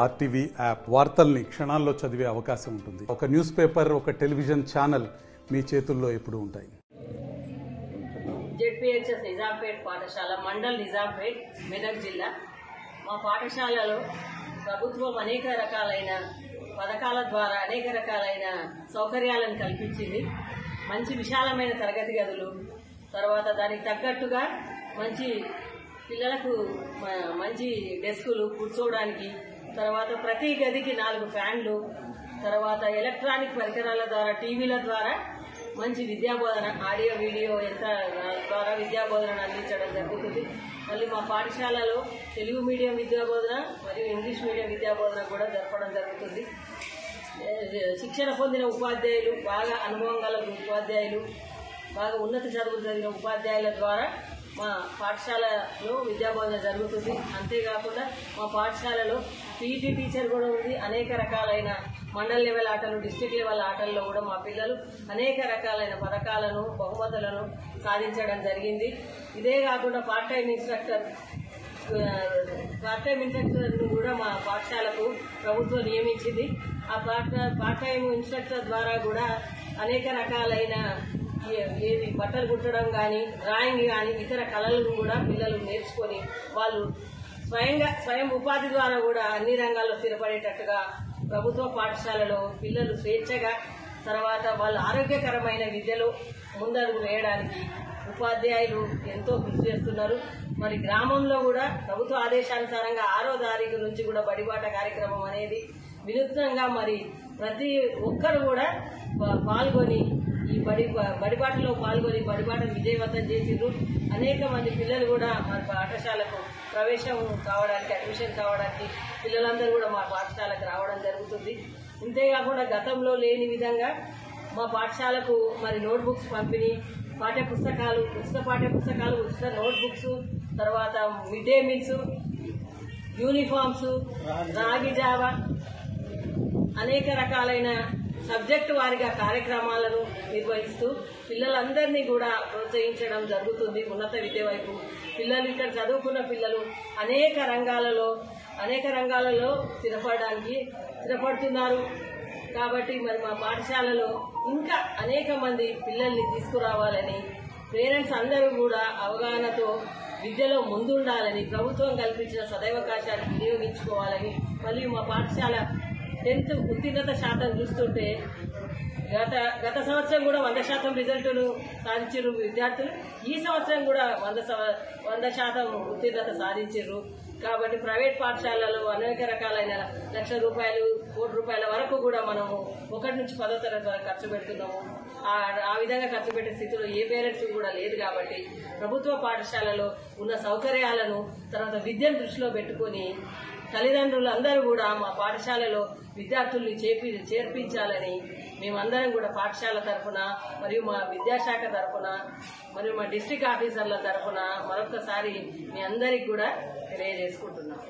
RTV app వార్తల్ని క్షణాల్లో చదివే అవకాశం ఉంటుంది. ఒక న్యూస్ పేపర్, ఒక టెలివిజన్ ఛానల్ మీ చేతుల్లో ఎప్పుడూ ఉంటాయి. జెడ్పీహెచ్ఎస్ నిజాంపేట్ పాఠశాల, మండల్ నిజాంపేట్, మెదక్ జిల్లా. మా పాఠశాలలో ప్రభుత్వం అనేక రకాలైన పథకాల ద్వారా అనేక రకాలైన సౌకర్యాలను కల్పించింది. మంచి విశాలమైన తరగతి గదులు, తర్వాత దానికి తగ్గట్టుగా మంచి పిల్లలకు మంచి డెస్కులు కూర్చోవడానికి, తర్వాత ప్రతి గదికి 4 ఫ్యాన్లు, తర్వాత ఎలక్ట్రానిక్ పరికరాల ద్వారా, టీవీల ద్వారా మంచి విద్యాబోధన, ఆడియో వీడియో యంత్రాల ద్వారా విద్యాబోధన అందించడం జరుగుతుంది. మళ్ళీ మా పాఠశాలలో తెలుగు మీడియం విద్యాబోధన మరియు ఇంగ్లీష్ మీడియం విద్యాబోధన కూడా జరపడం జరుగుతుంది. శిక్షణ పొందిన ఉపాధ్యాయులు, బాగా అనుభవం గల ఉపాధ్యాయులు, బాగా ఉన్నత చదువులు చదివిన ఉపాధ్యాయుల ద్వారా మా పాఠశాలలో విద్యాబోధన జరుగుతుంది. అంతేకాకుండా మా పాఠశాలలో పీఈటీ టీచర్ కూడా ఉంది. అనేక రకాలైన మండల్ లెవెల్ ఆటలు, డిస్ట్రిక్ట్ లెవెల్ ఆటల్లో కూడా మా పిల్లలు అనేక రకాలైన పథకాలను, బహుమతులను సాధించడం జరిగింది. ఇదే కాకుండా పార్ట్ టైం ఇన్స్ట్రక్టర్ను కూడా మా పాఠశాలకు ప్రభుత్వం నియమించింది. ఆ పార్ట్ టైం ఇన్స్ట్రక్టర్ ద్వారా కూడా అనేక రకాలైన బట్టలు కుట్టడం కానీ, డ్రాయింగ్ కానీ, ఇతర కళలను కూడా పిల్లలు నేర్చుకొని వాళ్ళు స్వయం ఉపాధి ద్వారా కూడా అన్ని రంగాల్లో స్థిరపడేటట్టుగా ప్రభుత్వ పాఠశాలలో పిల్లలు స్వేచ్ఛగా, తర్వాత వాళ్ళు ఆరోగ్యకరమైన విద్యలో ముందడుగు వేయడానికి ఉపాధ్యాయులు ఎంతో కృషి చేస్తున్నారు. మరి గ్రామంలో కూడా ప్రభుత్వ ఆదేశానుసారంగా 6వ తారీఖు నుంచి కూడా బడిబాట కార్యక్రమం అనేది వినూత్నంగా మరి ప్రతి ఒక్కరు కూడా పాల్గొని ఈ బడిబాటలో పాల్గొని బడిబాటను విజయవంతం చేసిండ్రు. అనేక మంది పిల్లలు కూడా మన పాఠశాలకు ప్రవేశం కావడానికి, అడ్మిషన్ కావడానికి పిల్లలందరూ కూడా మా పాఠశాలకు రావడం జరుగుతుంది. ఇంతేకాకుండా గతంలో లేని విధంగా మా పాఠశాలకు మరి నోట్బుక్స్ పంపిణీ, పాఠ్యపుస్తకాలు, ఉచిత పాఠ్యపుస్తకాలు, ఉచిత నోట్బుక్స్, తర్వాత మిడ్ డే మీల్స్, యూనిఫామ్స్, రాగి జావా, అనేక రకాలైన సబ్జెక్టు వారిగా కార్యక్రమాలను నిర్వహిస్తూ పిల్లలందరినీ కూడా ప్రోత్సహించడం జరుగుతుంది. ఉన్నత విద్య వైపు పిల్లలు, ఇక్కడ చదువుకున్న పిల్లలు అనేక రంగాలలో స్థిరపడుతున్నారు. కాబట్టి మరి మా పాఠశాలలో ఇంకా అనేక మంది పిల్లల్ని తీసుకురావాలని, పేరెంట్స్ అందరూ కూడా అవగాహనతో విద్యలో ముందుండాలని, ప్రభుత్వం కల్పించిన సదవకాశాన్ని వినియోగించుకోవాలని, మరియు మా పాఠశాల 10th ఉత్తీర్ణత శాతం చూస్తుంటే గత సంవత్సరం కూడా 100% రిజల్టును సాధించారు విద్యార్థులు. ఈ సంవత్సరం కూడా 100% ఉత్తీర్ణత సాధించారు. కాబట్టి ప్రైవేట్ పాఠశాలలో అనేక రకాలైన ₹1,00,000, ₹1,00,00,000 వరకు కూడా మనము 1 నుంచి 10వ తరగతి వరకు ఖర్చు పెడుతున్నాము. ఆ విధంగా ఖర్చు పెట్టే స్థితిలో ఏ పేరెంట్స్ కూడా లేదు. కాబట్టి ప్రభుత్వ పాఠశాలలో ఉన్న సౌకర్యాలను, తర్వాత విద్యను దృష్టిలో పెట్టుకుని తల్లిదండ్రులందరూ కూడా మా పాఠశాలలో విద్యార్థుల్ని చేర్పించాలని మేమందరం కూడా పాఠశాల తరఫున, మరియు మా విద్యాశాఖ తరఫున, మరియు మా డిస్ట్రిక్ట్ ఆఫీసర్ల తరఫున మరొకసారి మీ అందరికి కూడా తెలియజేసుకుంటున్నాం.